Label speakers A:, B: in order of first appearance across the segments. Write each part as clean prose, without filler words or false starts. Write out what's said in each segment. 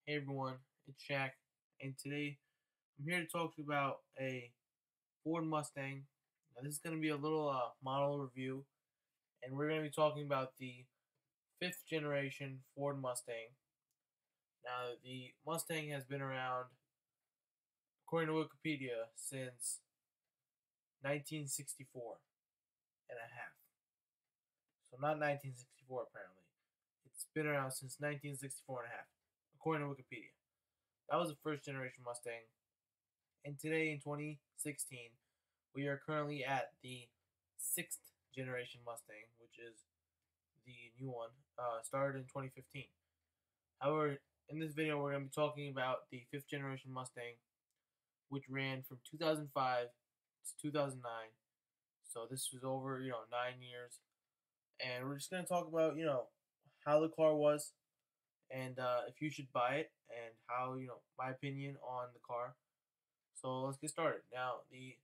A: Hey everyone, it's Shaq, and today I'm here to talk to you about a Ford Mustang. Now, this is going to be a little model review, and we're going to be talking about the fifth generation Ford Mustang. Now, the Mustang has been around, according to Wikipedia, since 1964 and a half. So, not 1964, apparently. It's been around since 1964 and a half, according to Wikipedia. That was the first generation Mustang. And today in 2016, we are currently at the sixth generation Mustang, which is the new one, started in 2015. However, in this video, we're going to be talking about the fifth generation Mustang, which ran from 2005 to 2009. So this was over, 9 years. And we're just going to talk about, how the car was and if you should buy it and how, my opinion on the car. So let's get started. Now, the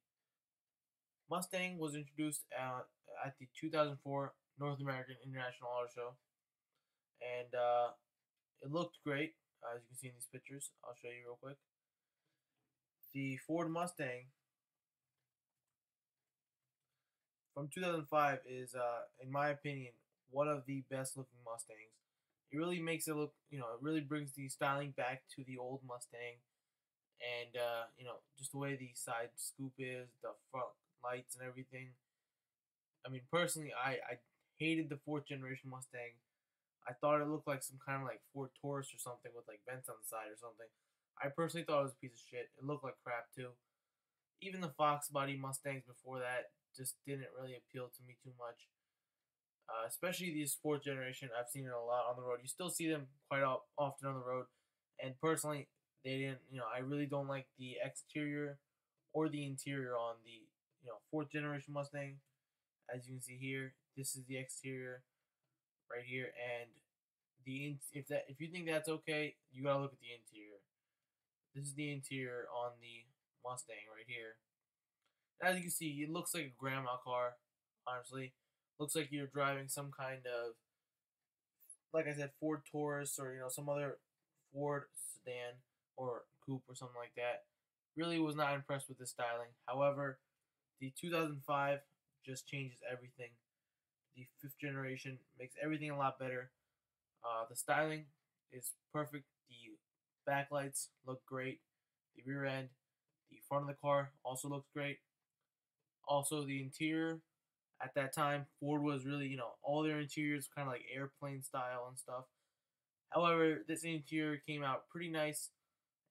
A: Mustang was introduced at the 2004 North American International Auto Show, and it looked great, as you can see in these pictures. I'll show you real quick. The Ford Mustang from 2005 is, in my opinion, one of the best looking Mustangs. It really makes it look, it really brings the styling back to the old Mustang, and just the way the side scoop is, the front lights and everything. I mean, personally, I hated the fourth generation Mustang. I thought it looked like some kind of like Ford Taurus or something with like vents on the side or something. I personally thought it was a piece of shit. It looked like crap too. Even the Fox body Mustangs before that just didn't really appeal to me too much. Especially these fourth generation, I've seen it a lot on the road. You still see them quite often on the road, and personally, they didn't. I really don't like the exterior or the interior on the fourth generation Mustang. As you can see here, this is the exterior right here, and if you think that's okay, you gotta look at the interior. This is the interior on the Mustang right here. As you can see, it looks like a grandma car. Honestly, looks like you're driving some kind of, like I said, Ford Taurus or some other Ford sedan or coupe or something like that. Really was not impressed with the styling. However, the 2005 just changes everything. The fifth generation makes everything a lot better. The styling is perfect. The backlights look great. The rear end, the front of the car also looks great. Also, the interior at that time, Ford was really, all their interiors kind of like airplane style and stuff. However, this interior came out pretty nice,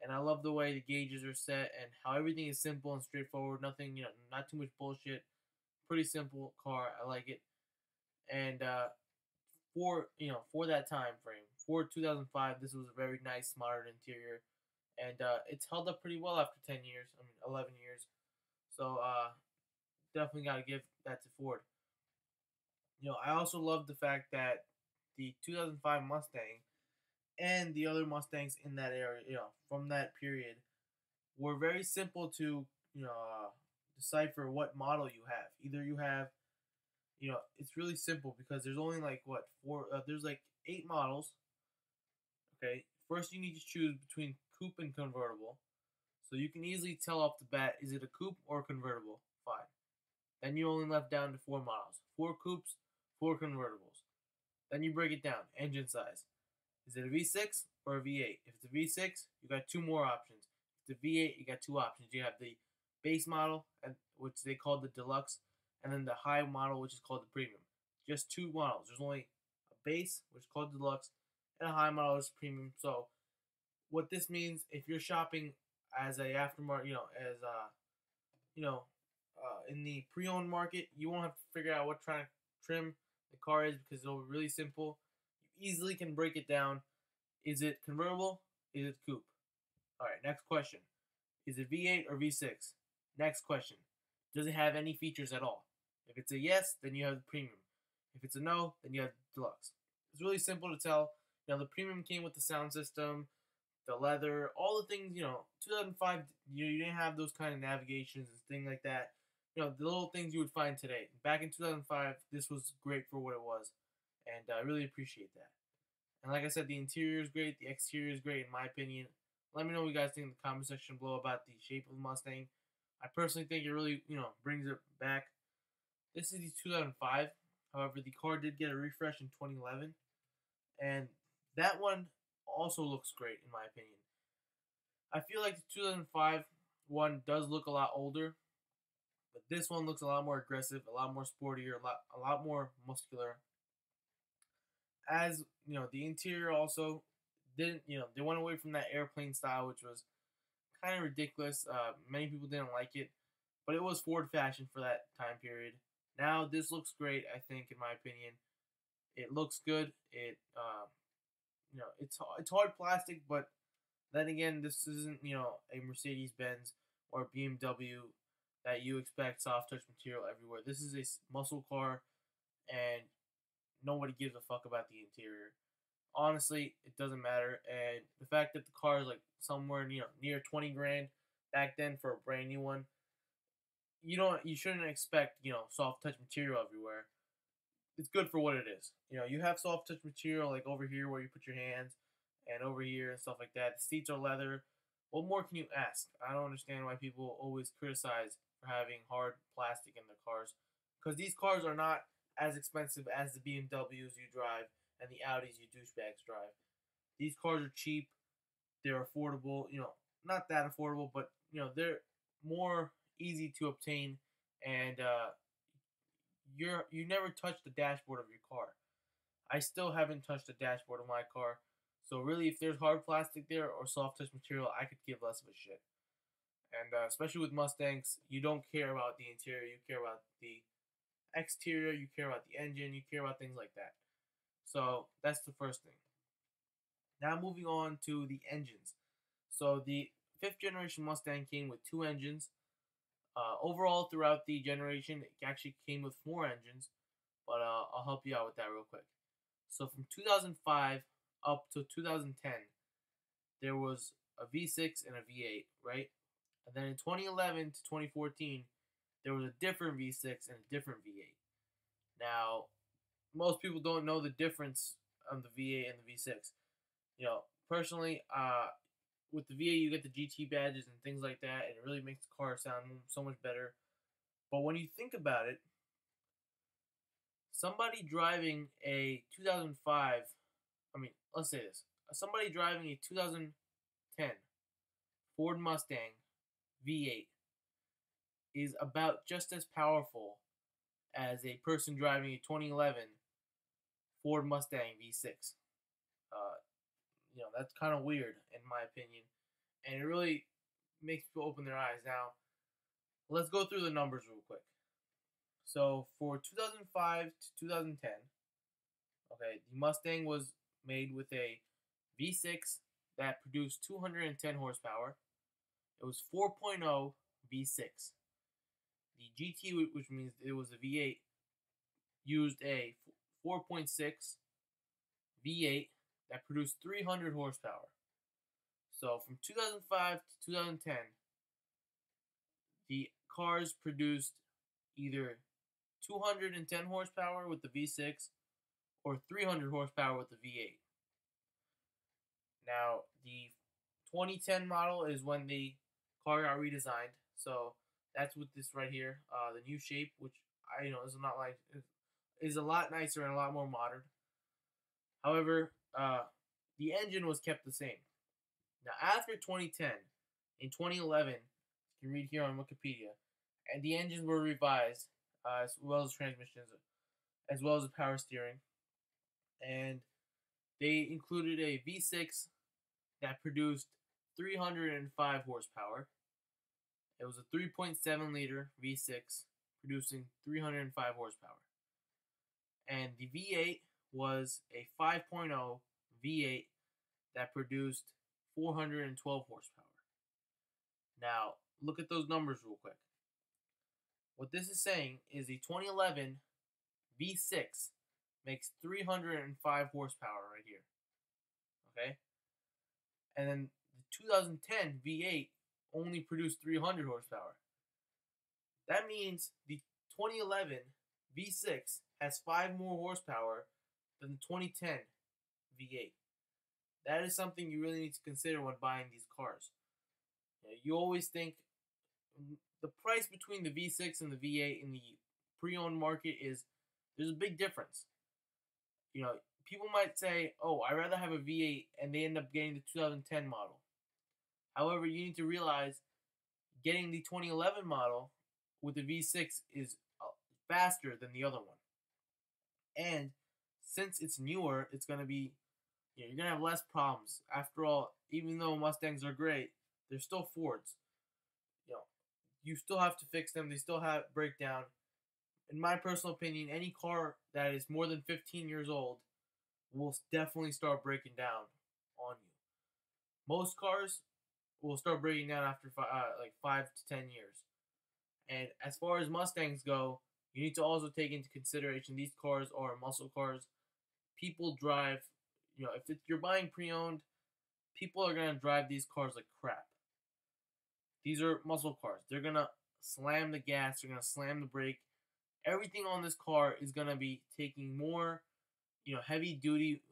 A: and I love the way the gauges are set and how everything is simple and straightforward. Nothing, not too much bullshit. Pretty simple car. I like it. And for that time frame, for 2005, this was a very nice modern interior, and it's held up pretty well after 10 years. I mean, 11 years. So definitely got to give that to Ford. I also love the fact that the 2005 Mustang and the other Mustangs in that area, from that period, were very simple to decipher what model you have. Either you have, it's really simple because there's only like what four. There's like 8 models. Okay, first you need to choose between coupe and convertible, so you can easily tell off the bat is it a coupe or a convertible. Fine. Then you only left down to 4 models: 4 coupes, 4 convertibles. Then you break it down. Engine size. Is it a V6 or a V8? If it's a V6, you got 2 more options. If it's a V8, you got 2 options. You have the base model, and which they call the deluxe, and then the high model, which is called the premium. Just 2 models. There's only a base, which is called deluxe, and a high model, which is premium. So, what this means, if you're shopping as a aftermarket, you know, in the pre-owned market, you won't have to figure out what trim the car is because it'll be really simple. You easily can break it down. Is it convertible? Is it coupe? All right, next question. Is it V8 or V6? Next question. Does it have any features at all? If it's a yes, then you have the premium. If it's a no, then you have the deluxe. It's really simple to tell. The premium came with the sound system, the leather, all the things, 2005, you didn't have those kind of navigations and things like that. The little things you would find today. Back in 2005, this was great for what it was. And I really appreciate that. And like I said, the interior is great, the exterior is great in my opinion. Let me know what you guys think in the comment section below about the shape of the Mustang. I personally think it really, brings it back. This is the 2005. However, the car did get a refresh in 2011, and that one also looks great in my opinion. I feel like the 2005 one does look a lot older, but this one looks a lot more aggressive, a lot more sportier, a lot more muscular. As the interior also didn't, they went away from that airplane style, which was kind of ridiculous. Many people didn't like it, but it was Ford fashion for that time period. Now this looks great, I think, in my opinion. It looks good. It's hard plastic, but then again, this isn't a Mercedes Benz or BMW that you expect soft touch material everywhere. This is a muscle car, and nobody gives a fuck about the interior. Honestly, it doesn't matter. And the fact that the car is like somewhere near 20 grand back then for a brand new one, you shouldn't expect soft touch material everywhere. It's good for what it is. You have soft touch material like over here where you put your hands, and over here and stuff like that. The seats are leather. What more can you ask? I don't understand why people always criticize for having hard plastic in their cars, because these cars are not as expensive as the BMWs you drive and the Audis you douchebags drive. These cars are cheap. They're affordable. Not that affordable, but they're more easy to obtain, and you never touch the dashboard of your car. I still haven't touched the dashboard of my car, so really, if there's hard plastic there or soft touch material, I could give less of a shit. And especially with Mustangs, you don't care about the interior, you care about the exterior, you care about the engine, you care about things like that. So that's the first thing. Now moving on to the engines. So the fifth generation Mustang came with two engines. Overall, throughout the generation, it actually came with four engines, but I'll help you out with that real quick. So from 2005 up to 2010, there was a V6 and a V8, right? And then in 2011 to 2014, there was a different V6 and a different V8. Now, most people don't know the difference of the V8 and the V6. Personally, with the V8, you get the GT badges and things like that, and it really makes the car sound so much better. But when you think about it, somebody driving a 2005, let's say this, somebody driving a 2010 Ford Mustang V8 is about just as powerful as a person driving a 2011 Ford Mustang V6. That's kind of weird in my opinion, and it really makes people open their eyes. Now, let's go through the numbers real quick. So for 2005 to 2010, okay, the Mustang was made with a V6 that produced 210 horsepower. It was 4.0 V6. The GT, which means it was a V8, used a 4.6 V8 that produced 300 horsepower. So from 2005 to 2010, the cars produced either 210 horsepower with the V6 or 300 horsepower with the V8. Now, the 2010 model is when the car got redesigned. So that's with this right here, the new shape, which is a lot nicer and a lot more modern. However, the engine was kept the same. Now, after 2010, in 2011, you can read here on Wikipedia, and the engines were revised, as well as transmissions, as well as the power steering, and they included a V6 that produced 305 horsepower. It was a 3.7 liter V6 producing 305 horsepower. And the V8 was a 5.0 V8 that produced 412 horsepower. Now, look at those numbers real quick. What this is saying is the 2011 V6 makes 305 horsepower right here. Okay? And then the 2010 V8 only produced 300 horsepower. That means the 2011 V6 has 5 more horsepower than the 2010 V8. That is something you really need to consider when buying these cars. You always think the price between the V6 and the V8 in the pre-owned market is there's a big difference. People might say, "Oh, I'd rather have a V8," and they end up getting the 2010 model. However, you need to realize getting the 2011 model with the V6 is faster than the other one. And since it's newer, it's going to be, you're going to have less problems. After all, even though Mustangs are great, they're still Fords. You know, you still have to fix them. They still have breakdown. In my personal opinion, any car that is more than 15 years old will definitely start breaking down on you. Most cars will start breaking down after like 5 to 10 years. And as far as Mustangs go, you need to also take into consideration these cars are muscle cars. People drive, if you're buying pre-owned, people are gonna drive these cars like crap. These are muscle cars. They're gonna slam the gas. They're gonna slam the brake. Everything on this car is gonna be taking more, heavy duty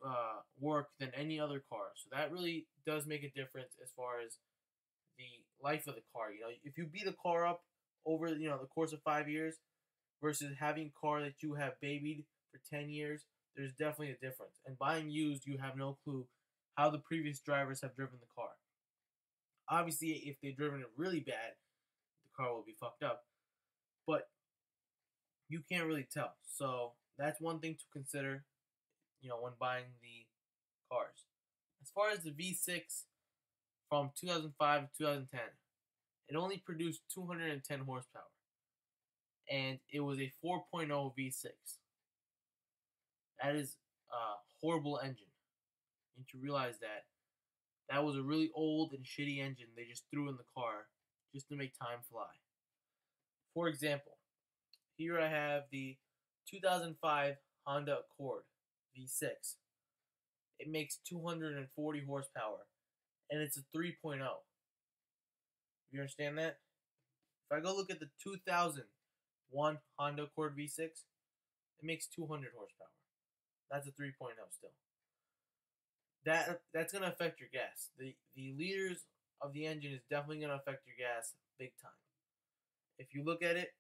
A: work than any other car. So that really does make a difference as far as the life of the car. If you beat a car up over the course of 5 years versus having a car that you have babied for 10 years, there's definitely a difference. And buying used, you have no clue how the previous drivers have driven the car. Obviously, if they've driven it really bad, the car will be fucked up. But you can't really tell. So that's one thing to consider, when buying the cars. As far as the V6 from 2005 to 2010, it only produced 210 horsepower. And it was a 4.0 V6. That is a horrible engine. You need to realize that. That was a really old and shitty engine they just threw in the car just to make time fly. For example, here I have the 2005 Honda Accord V6. It makes 240 horsepower, and it's a 3.0. You understand that? If I go look at the 2001 Honda Accord V6, it makes 200 horsepower. That's a 3.0 still. That's going to affect your gas. The liters of the engine is definitely going to affect your gas big time. If you look at it,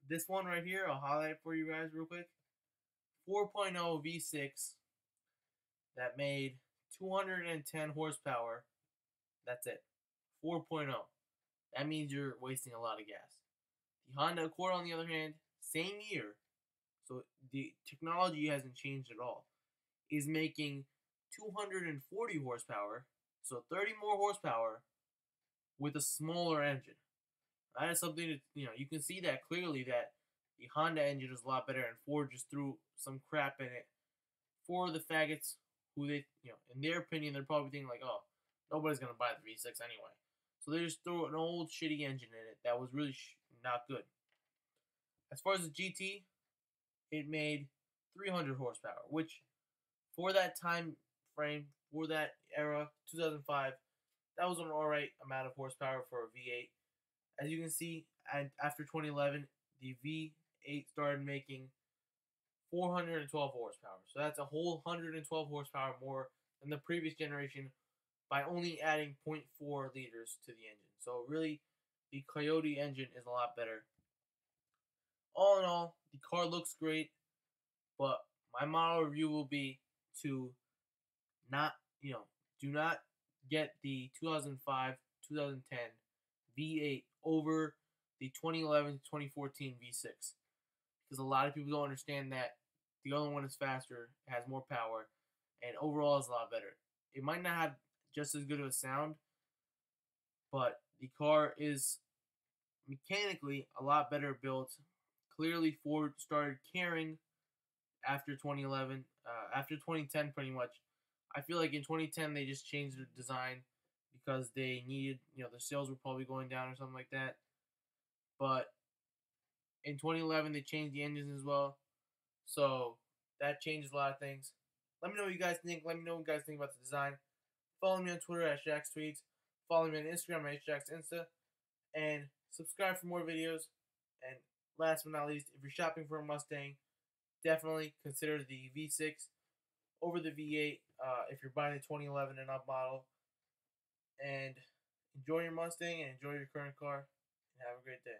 A: this one right here, I'll highlight it for you guys real quick. 4.0 V6 that made 210 horsepower. That's it. 4.0. That means you're wasting a lot of gas. The Honda Accord, on the other hand, same year, so the technology hasn't changed at all, is making 240 horsepower, so 30 more horsepower with a smaller engine. That is something that, you can see that clearly that the Honda engine is a lot better, and Ford just threw some crap in it for the faggots who they, in their opinion, they're probably thinking like, oh, nobody's going to buy the V6 anyway. So they just threw an old shitty engine in it that was really not good. As far as the GT, it made 300 horsepower, which for that time frame, for that era, 2005, that was an alright amount of horsepower for a V8. As you can see, and after 2011, the V8 started making 412 horsepower. So that's a whole 112 horsepower more than the previous generation by only adding 0.4 liters to the engine. So really, the Coyote engine is a lot better. All in all, the car looks great, but my model review will be to do not get the 2005, 2010 V8 over the 2011 to 2014 V6. Because a lot of people don't understand that the other one is faster, has more power, and overall is a lot better. It might not have just as good of a sound, but the car is mechanically a lot better built. Clearly, Ford started caring after 2011, after 2010 pretty much. I feel like in 2010 they just changed their design because they needed, the sales were probably going down or something like that. But in 2011 they changed the engines as well. So that changes a lot of things. Let me know what you guys think. Let me know what you guys think about the design. Follow me on Twitter at Shaq's Tweets. Follow me on Instagram at Shaq's Insta. And subscribe for more videos. And last but not least, if you're shopping for a Mustang, definitely consider the V6 over the V8. if you're buying the 2011 and up model. And enjoy your Mustang and enjoy your current car. And have a great day.